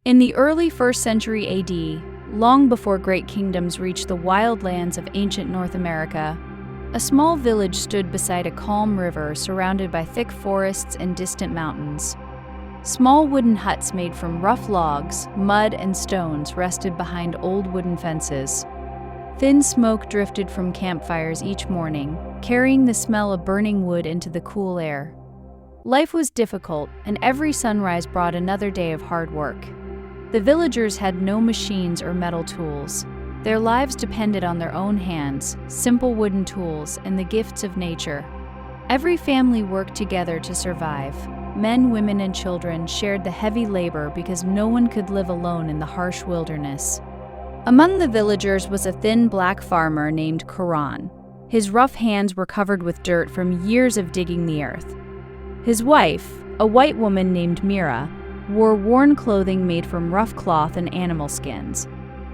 In the early 1st century AD, long before great kingdoms reached the wild lands of ancient North America, a small village stood beside a calm river surrounded by thick forests and distant mountains. Small wooden huts made from rough logs, mud, and stones rested behind old wooden fences. Thin smoke drifted from campfires each morning, carrying the smell of burning wood into the cool air. Life was difficult, and every sunrise brought another day of hard work. The villagers had no machines or metal tools. Their lives depended on their own hands, simple wooden tools, and the gifts of nature. Every family worked together to survive. Men, women, and children shared the heavy labor because no one could live alone in the harsh wilderness. Among the villagers was a thin black farmer named Karan. His rough hands were covered with dirt from years of digging the earth. His wife, a white woman named Mira, wore worn clothing made from rough cloth and animal skins.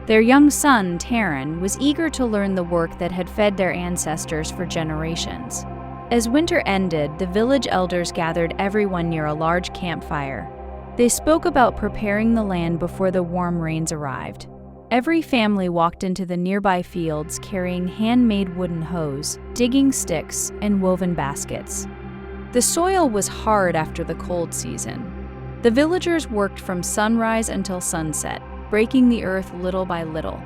Their young son, Taran, was eager to learn the work that had fed their ancestors for generations. As winter ended, the village elders gathered everyone near a large campfire. They spoke about preparing the land before the warm rains arrived. Every family walked into the nearby fields carrying handmade wooden hoes, digging sticks, and woven baskets. The soil was hard after the cold season. The villagers worked from sunrise until sunset, breaking the earth little by little.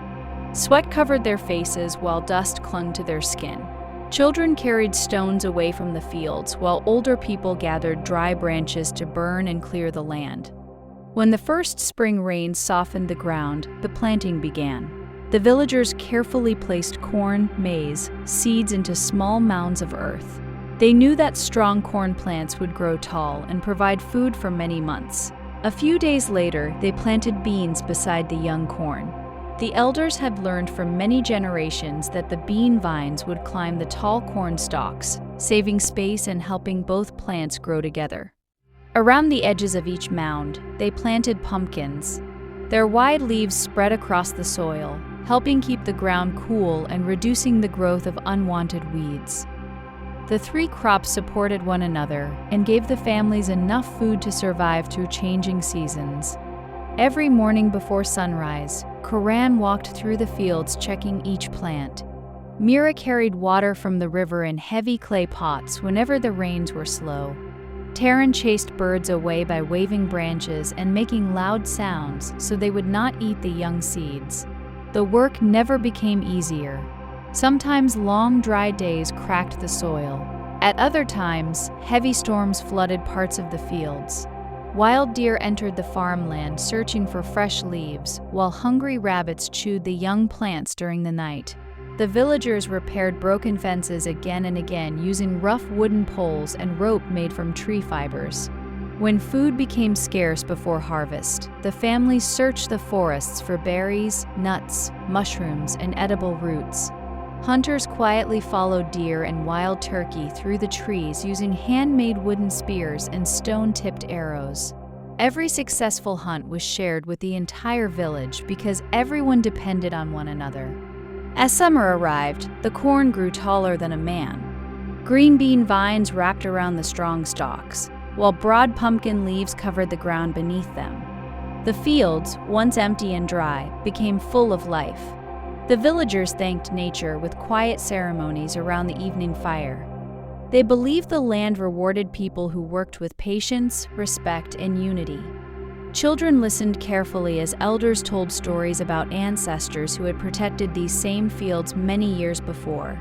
Sweat covered their faces while dust clung to their skin. Children carried stones away from the fields, while older people gathered dry branches to burn and clear the land. When the first spring rains softened the ground, the planting began. The villagers carefully placed corn, maize, seeds into small mounds of earth. They knew that strong corn plants would grow tall and provide food for many months. A few days later, they planted beans beside the young corn. The elders had learned from many generations that the bean vines would climb the tall corn stalks, saving space and helping both plants grow together. Around the edges of each mound, they planted pumpkins. Their wide leaves spread across the soil, helping keep the ground cool and reducing the growth of unwanted weeds. The three crops supported one another and gave the families enough food to survive through changing seasons. Every morning before sunrise, Karan walked through the fields checking each plant. Mira carried water from the river in heavy clay pots whenever the rains were slow. Taran chased birds away by waving branches and making loud sounds so they would not eat the young seeds. The work never became easier. Sometimes long, dry days cracked the soil. At other times, heavy storms flooded parts of the fields. Wild deer entered the farmland searching for fresh leaves, while hungry rabbits chewed the young plants during the night. The villagers repaired broken fences again and again using rough wooden poles and rope made from tree fibers. When food became scarce before harvest, the families searched the forests for berries, nuts, mushrooms, and edible roots. Hunters quietly followed deer and wild turkey through the trees using handmade wooden spears and stone-tipped arrows. Every successful hunt was shared with the entire village because everyone depended on one another. As summer arrived, the corn grew taller than a man. Green bean vines wrapped around the strong stalks, while broad pumpkin leaves covered the ground beneath them. The fields, once empty and dry, became full of life. The villagers thanked nature with quiet ceremonies around the evening fire. They believed the land rewarded people who worked with patience, respect, and unity. Children listened carefully as elders told stories about ancestors who had protected these same fields many years before.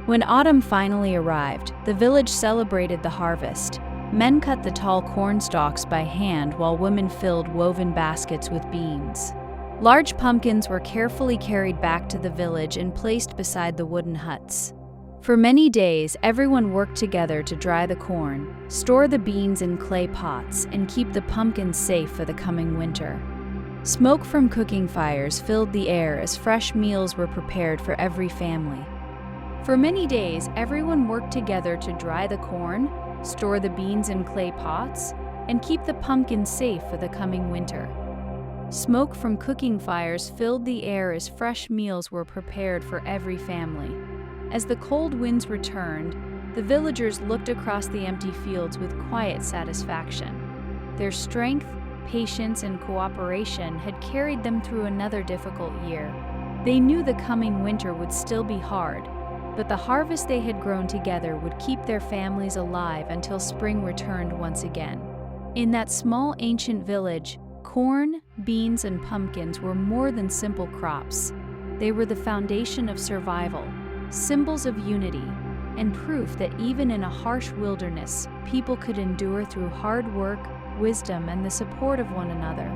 When autumn finally arrived, the village celebrated the harvest. Men cut the tall corn stalks by hand while women filled woven baskets with beans. Large pumpkins were carefully carried back to the village and placed beside the wooden huts. For many days, everyone worked together to dry the corn, store the beans in clay pots, and keep the pumpkins safe for the coming winter. Smoke from cooking fires filled the air as fresh meals were prepared for every family. For many days, everyone worked together to dry the corn, store the beans in clay pots, and keep the pumpkins safe for the coming winter. Smoke from cooking fires filled the air as fresh meals were prepared for every family. As the cold winds returned, the villagers looked across the empty fields with quiet satisfaction. Their strength, patience, and cooperation had carried them through another difficult year. They knew the coming winter would still be hard, but the harvest they had grown together would keep their families alive until spring returned once again. In that small ancient village, corn, beans, and pumpkins were more than simple crops. They were the foundation of survival, symbols of unity, and proof that even in a harsh wilderness, people could endure through hard work, wisdom, and the support of one another.